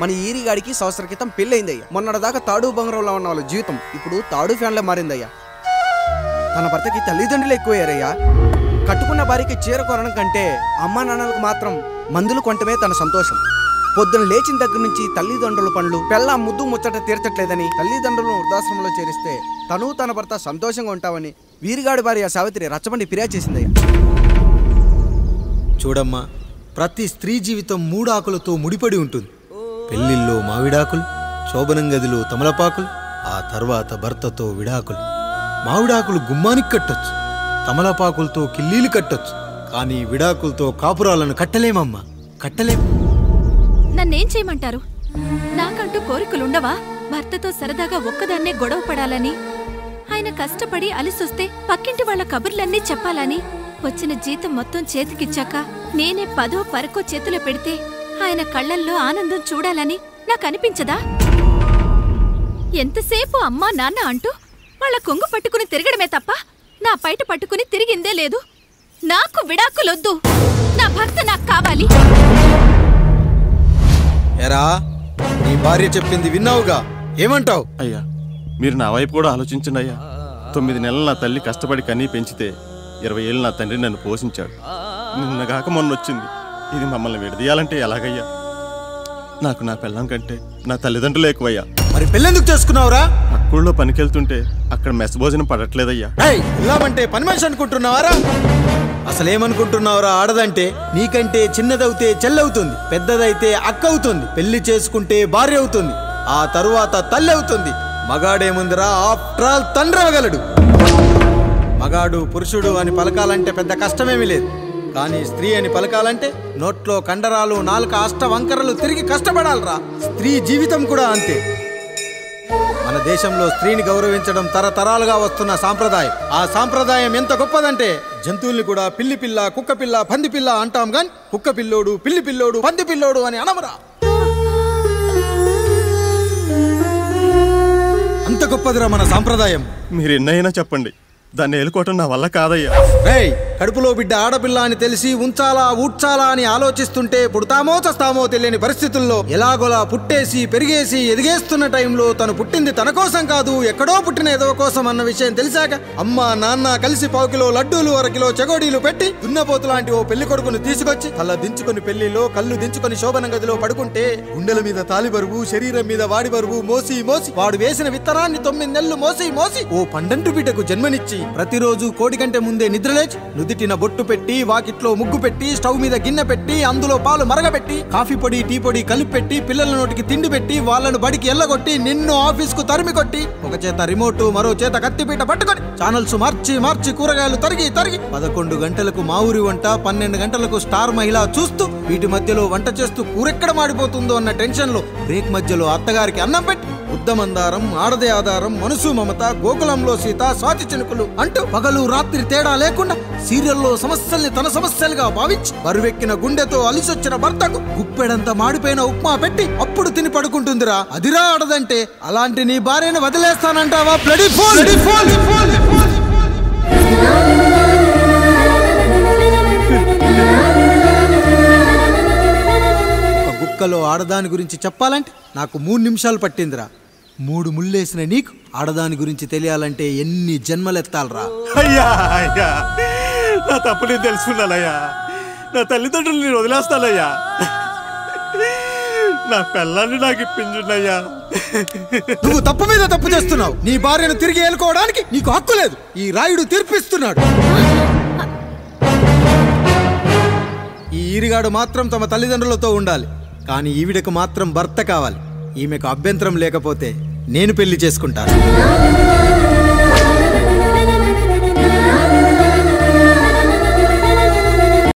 మన ఈరిగాడికి సంవత్సర క్రితం పెళ్ళయిందయ్యా. మొన్నటిదాకా తాడు బంగారంలో ఉన్న వాళ్ళ జీవితం ఇప్పుడు తాడు ఫ్యాన్లో మారిందయ్యా. తన భర్తకి తల్లిదండ్రులు ఎక్కువయ్యారయ్యా. కట్టుకున్న భార్యకి చీర కొనడం కంటే అమ్మా నాన్నలకు మాత్రం మందులు కొనటమే తన సంతోషం. పొద్దున లేచిన దగ్గర నుంచి తల్లిదండ్రుల పనులు పెళ్ళ ముద్దు ముచ్చట తీర్చట్లేదని తల్లిదండ్రులను వృద్ధాశ్రమంలో చేరిస్తే తను తన భర్త సంతోషంగా ఉంటామని వీరిగాడి భార్య సావిత్రి రచ్చబండి ఫిర్యాదు చేసిందయ్యా. చూడమ్మా, ప్రతి స్త్రీ జీవితం 3 ఆకులతో ముడిపడి ఉంటుంది. పెళ్లిల్లో మావిడాకులు, శోభనం గదిలో తమలపాకులు, ఆ తర్వాత భర్తతో విడాకులు. మావిడాకులు గుమ్మానికి కట్టొచ్చు, తమలపాకులతో కిల్లీలు కట్టొచ్చు, కానీ విడాకులతో కాపురాలను కట్టలేమమ్మా, కట్టలేం. నన్నేం చేయమంటారు? నాకంటూ కోరికలుండవా? భర్తతో సరదాగా ఒక్కదాన్నే గొడవ పడాలని, ఆయన కష్టపడి అలిసొస్తే పక్కింటి వాళ్ళ కబుర్లన్నీ చెప్పాలని, వచ్చిన జీతం మొత్తం చేతికిచ్చాక నేనే 10ో 12కో చేతిలో పెడితే ఆయన కళ్ళల్లో ఆనందం చూడాలని నాకనిపించదా? ఎంతసేపు అమ్మా నాన్న అంటూ వాళ్ళ కొంగు పట్టుకుని తిరగడమే తప్ప నా పైట పట్టుకుని తిరిగిందే లేదు. నాకు విడాకులొద్దు, నా భర్త నాకు కావాలి. ఎరా, నీ భార్య చెప్పింది విన్నావుగా, ఏమంటావు? అయ్యా, మీరు నా వైపు కూడా ఆలోచించండి అయ్యా. 9 నెలలు నా తల్లి కష్టపడి కన్నీ పెంచితే 20 ఏళ్ళు నా తండ్రి నన్ను పోషించాడు. నిన్నగాక మొన్న వచ్చింది. ఇది మమ్మల్ని విడదీయాలంటే ఎలాగయ్యా? నాకు నా పెళ్ళం కంటే నా తల్లిదండ్రులు ఎక్కువయ్యా. మరి పెళ్ళెందుకు చేసుకున్నావురా? అక్కుల్లో పనికెళ్తుంటే అక్కడ మెస్ భోజనం పడట్లేదయ్యా. పెళ్ళామంటే పని మనిషి అనుకుంటున్నావారా? అసలేమనుకుంటున్నావురా? ఆడదంటే నీకంటే చిన్నదవుతే చెల్లవుతుంది, పెద్దదైతే అక్క అవుతుంది, పెళ్లి చేసుకుంటే భార్య అవుతుంది, ఆ తరువాత తల్లి అవుతుంది. మగాడేముందిరా, ఆఫ్టర్ ఆల్ తండ్రి అవగలడు. మగాడు పురుషుడు అని పలకాలంటే పెద్ద కష్టమేమీ లేదు. కానీ స్త్రీ అని పలకాలంటే నోట్లో కండరాలు, నాలుక అష్టవంకరలు తిరిగి కష్టపడాలరా. స్త్రీ జీవితం కూడా అంతే. మన దేశంలో స్త్రీని గౌరవించడం తరతరాలుగా వస్తున్న సాంప్రదాయం. ఆ సాంప్రదాయం ఎంత గొప్పదంటే జంతువుల్ని కూడా పిల్లి పిల్ల, కుక్క పిల్ల, పంది పిల్ల అంటాం గాని కుక్క పిల్లోడు, పిల్లి పిల్లోడు, పంది పిల్లోడు అని అనమరా. అంత గొప్పదిరా మన సాంప్రదాయం. మీరు ఎన్నైనా చెప్పండి, దాన్ని ఏలుకోవటం నా వల్ల కాదయ్యా. కడుపులో బిడ్డ ఆడపిల్ల అని తెలిసి ఉంచాలా ఊడ్చాలా అని ఆలోచిస్తుంటే పుడతామో చస్తామో తెలియని పరిస్థితుల్లో ఎలాగోలా పుట్టేసి పెరిగేసి ఎదిగేస్తున్న టైంలో తను పుట్టింది తన కోసం కాదు, ఎక్కడో పుట్టిన ఏదో కోసం అన్న విషయం తెలిసాక అమ్మ నాన్న కలిసి 1 కిలో లడ్డూలు, 1 కిలో చెగోడీలు పెట్టి దున్నపోతు లాంటి ఓ పెళ్లి కొడుకుని తీసుకొచ్చి కళ్ళ దించుకొని పెళ్లిలో కళ్ళు దించుకొని శోభన గదిలో పడుకుంటే గుండెల మీద తాలి బరువు, శరీరం మీద వాడి బరువు మోసి మోసి వాడు వేసిన విత్తనాన్ని 9 నెలలు మోసి మోసి ఓ పండంటు బిడ్డకు జన్మనిచ్చి ప్రతిరోజు కోడి కంటే ముందే నిద్రలేచి నుదిటిన బొట్టు పెట్టి, వాకిట్లో ముగ్గు పెట్టి, స్టవ్ మీద గిన్నె పెట్టి, అందులో పాలు మరగబెట్టి, కాఫీ పొడి టీ పొడి కలిపి పెట్టి, పిల్లల నోటికి తిండి పెట్టి, వాళ్ళను బడికి ఎల్లగొట్టి, నిన్ను ఆఫీస్ కు తరిమి కొట్టి, ఒక చేత రిమోట్ మరో చేత కత్తిపీట పట్టుకొని ఛానల్స్ మార్చి మార్చి కూరగాయలు తరిగి 11 గంటలకు మా ఊరి వంట, 12 గంటలకు స్టార్ మహిళ చూస్తూ, వీటి మధ్యలో వంట చేస్తూ కూరెక్కడ మాడిపోతుందో అన్న టెన్షన్ లో బ్రేక్ మధ్యలో అత్తగారికి అన్నం పెట్టి, ఉద్దమందారం, ఆడదే ఆధారం, మనసు మమత, గోకులంలో సీత, స్వాతి చినుకులు అంటూ పగలు రాత్రి తేడా లేకుండా సీరియల్లో సమస్యల్ని తన సమస్యలుగా భావించి బరువెక్కిన గుండెతో అలిసొచ్చిన భర్తకు గుప్పెడంత మాడిపోయిన ఉప్మా పెట్టి అప్పుడు తిని పడుకుంటుందిరా. అదిరా ఆడదంటే. అలాంటి నీ భార్యను వదిలేస్తానంటావా? Bloody fool! ఒక గుక్కలో ఆడదాని గురించి చెప్పాలంటే నాకు 3 నిమిషాలు పట్టిందిరా. 3 ముళ్ళేసిన నీకు ఆడదాని గురించి తెలియాలంటే ఎన్ని జన్మలెత్తాలరా? అయ్యా అయ్యా, నా తప్పు నేను తెలుసుకున్నానయ్యా. నా తల్లిదండ్రులు నేను వదిలేస్తానయ్యా. నా పిల్లల్ని నాకు ఇప్పించున్నాయ్యా. నువ్వు తప్పు మీద తప్పు చేస్తున్నావు. నీ భార్యను తిరిగి ఏలుకోవడానికి నీకు హక్కు లేదు. ఈ రాయుడు తీర్పిస్తున్నాడు. ఈ ఈరిగాడు మాత్రం తమ తల్లిదండ్రులతో ఉండాలి, కానీ ఈవిడకు మాత్రం భర్త కావాలి. ఈమెకు అభ్యంతరం లేకపోతే నేను పెళ్లి చేసుకుంటాను.